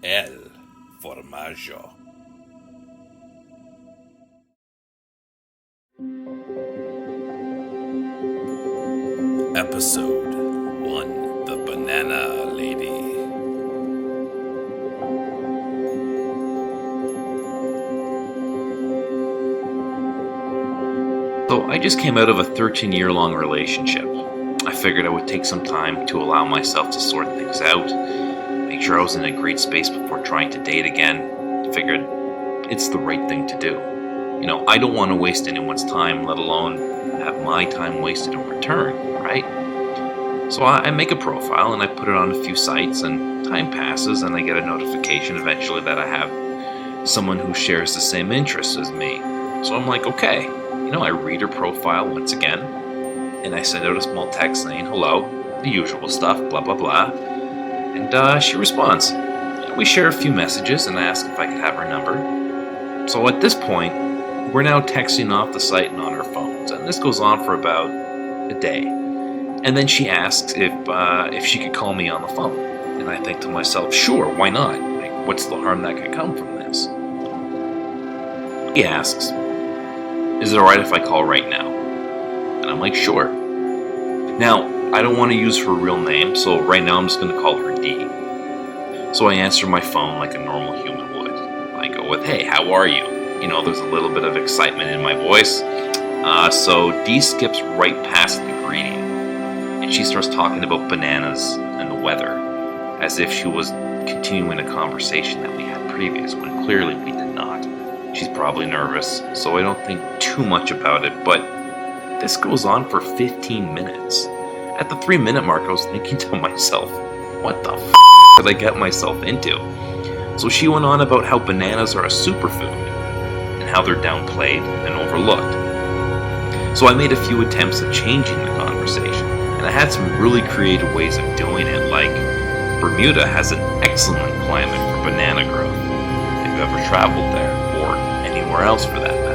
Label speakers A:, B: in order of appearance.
A: El Formaggio. Episode 1: The Banana Lady.
B: So I just came out of a 13-year-long relationship. I figured I would take some time to allow myself to sort things out, make sure I was in a great space before trying to date again. I figured it's the right thing to do. I don't want to waste anyone's time, let alone have my time wasted in return, right? So I make a profile and I put it on a few sites, and time passes and I get a notification eventually that I have someone who shares the same interests as me. So I'm like, okay. I read her profile once again, and I send out a small text saying hello, the usual stuff, blah blah blah, and she responds. We share a few messages, and I ask if I could have her number. So at this point, we're now texting off the site and on our phones, and this goes on for about a day. And then she asks if she could call me on the phone, and I think to myself, sure, why not? What's the harm that could come from this? He asks, is it alright if I call right now? And I'm like, sure. Now, I don't want to use her real name, so right now I'm just going to call her D. So I answer my phone like a normal human would. I go with, hey, how are you? There's a little bit of excitement in my voice. So D skips right past the greeting, and she starts talking about bananas and the weather, as if she was continuing a conversation that we had previous, when clearly we did not. She's probably nervous, so I don't think too much about it, but this goes on for 15 minutes. At the 3-minute mark, I was thinking to myself, what the did I get myself into? So she went on about how bananas are a superfood, and how they're downplayed and overlooked. So I made a few attempts at changing the conversation, and I had some really creative ways of doing it, like Bermuda has an excellent climate for banana growth. Have you ever traveled there? Or anywhere else for that matter?